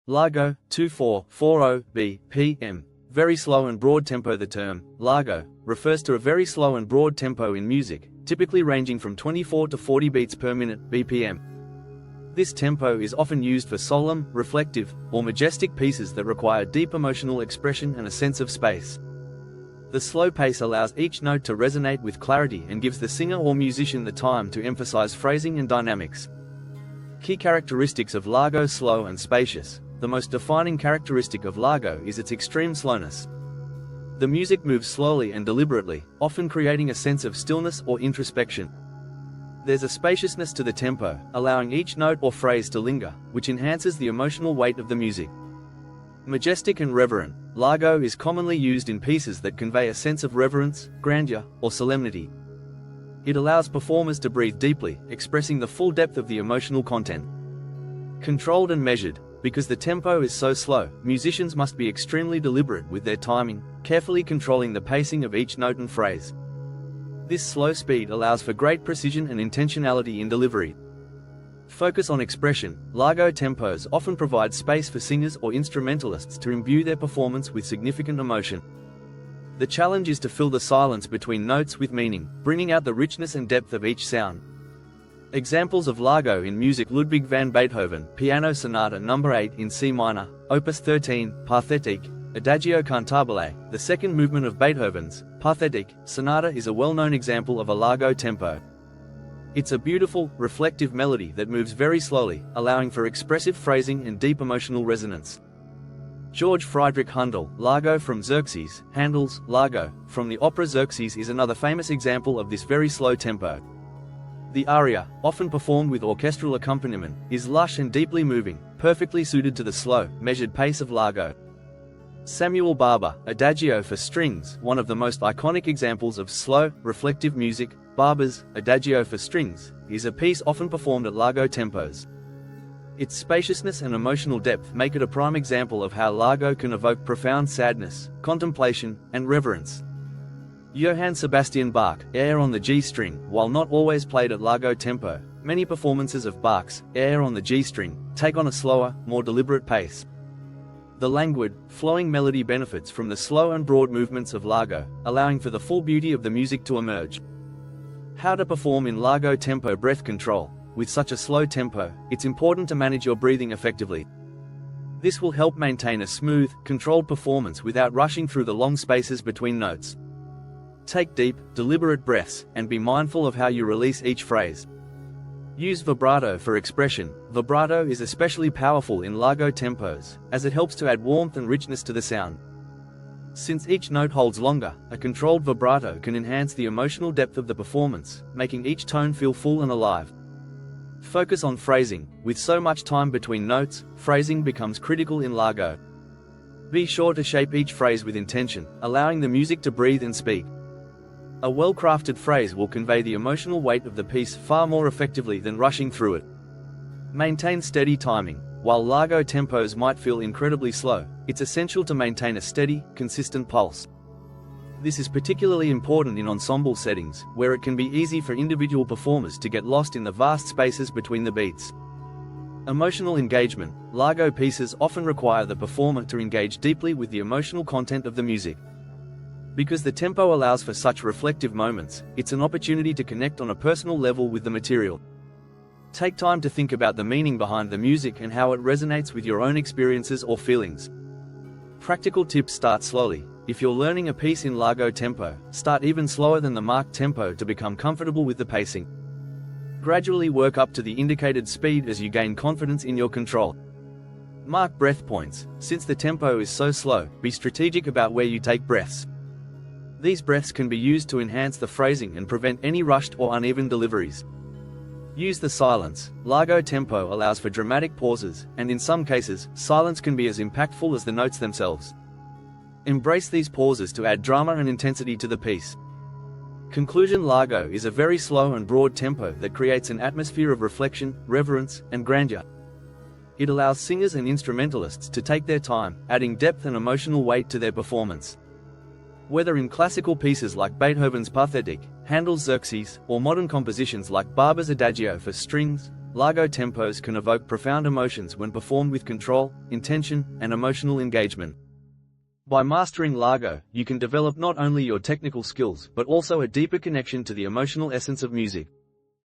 Largo, 2440 BPM. Very slow and broad tempo. The term largo refers to a very slow and broad tempo in music, typically ranging from 24 to 40 beats per minute (BPM). This tempo is often used for solemn, reflective, or majestic pieces that require deep emotional expression and a sense of space. The slow pace allows each note to resonate with clarity and gives the singer or musician the time to emphasize phrasing and dynamics. Key characteristics of Largo: slow and spacious. The most defining characteristic of Largo is its extreme slowness. The music moves slowly and deliberately, often creating a sense of stillness or introspection. There's a spaciousness to the tempo, allowing each note or phrase to linger, which enhances the emotional weight of the music. Majestic and reverent. Largo is commonly used in pieces that convey a sense of reverence, grandeur, or solemnity. It allows performers to breathe deeply, expressing the full depth of the emotional content. Controlled and measured. Because the tempo is so slow, musicians must be extremely deliberate with their timing, carefully controlling the pacing of each note and phrase. This slow speed allows for great precision and intentionality in delivery. Focus on expression. Largo tempos often provide space for singers or instrumentalists to imbue their performance with significant emotion. The challenge is to fill the silence between notes with meaning, bringing out the richness and depth of each sound. Examples of Largo in music: Ludwig van Beethoven, Piano Sonata No. 8 in C minor, Opus 13, Pathetique, Adagio cantabile. The second movement of Beethoven's Pathetique Sonata is a well-known example of a Largo tempo. It's a beautiful, reflective melody that moves very slowly, allowing for expressive phrasing and deep emotional resonance. George Friedrich Handel, Largo from Xerxes. Handel's Largo from the opera Xerxes is another famous example of this very slow tempo. The aria, often performed with orchestral accompaniment, is lush and deeply moving, perfectly suited to the slow, measured pace of Largo. Samuel Barber, Adagio for strings. One of the most iconic examples of slow, reflective music, Barber's Adagio for strings, is a piece often performed at Largo tempos. Its spaciousness and emotional depth make it a prime example of how Largo can evoke profound sadness, contemplation, and reverence. Johann Sebastian Bach, Air on the G string. While not always played at Largo tempo, many performances of Bach's Air on the G string take on a slower, more deliberate pace. The languid, flowing melody benefits from the slow and broad movements of Largo, allowing for the full beauty of the music to emerge. How to perform in Largo tempo. Breath control. With such a slow tempo, it's important to manage your breathing effectively. This will help maintain a smooth, controlled performance without rushing through the long spaces between notes. Take deep, deliberate breaths, and be mindful of how you release each phrase. Use vibrato for expression. Vibrato is especially powerful in Largo tempos, as it helps to add warmth and richness to the sound. Since each note holds longer, a controlled vibrato can enhance the emotional depth of the performance, making each tone feel full and alive. Focus on phrasing. With so much time between notes, phrasing becomes critical in Largo. Be sure to shape each phrase with intention, allowing the music to breathe and speak. A well-crafted phrase will convey the emotional weight of the piece far more effectively than rushing through it. Maintain steady timing. While Largo tempos might feel incredibly slow, it's essential to maintain a steady, consistent pulse. This is particularly important in ensemble settings, where it can be easy for individual performers to get lost in the vast spaces between the beats. Emotional engagement. Largo pieces often require the performer to engage deeply with the emotional content of the music. Because the tempo allows for such reflective moments, it's an opportunity to connect on a personal level with the material. Take time to think about the meaning behind the music and how it resonates with your own experiences or feelings. Practical tips. Start slowly. If you're learning a piece in Largo tempo, start even slower than the marked tempo to become comfortable with the pacing. Gradually work up to the indicated speed as you gain confidence in your control. Mark breath points. Since the tempo is so slow, be strategic about where you take breaths. These breaths can be used to enhance the phrasing and prevent any rushed or uneven deliveries. Use the silence. Largo tempo allows for dramatic pauses, and in some cases, silence can be as impactful as the notes themselves. Embrace these pauses to add drama and intensity to the piece. Conclusion. Largo is a very slow and broad tempo that creates an atmosphere of reflection, reverence, and grandeur. It allows singers and instrumentalists to take their time, adding depth and emotional weight to their performance. Whether in classical pieces like Beethoven's Pathetique, Handel's Xerxes, or modern compositions like Barber's Adagio for strings, Largo tempos can evoke profound emotions when performed with control, intention, and emotional engagement. By mastering Largo, you can develop not only your technical skills but also a deeper connection to the emotional essence of music.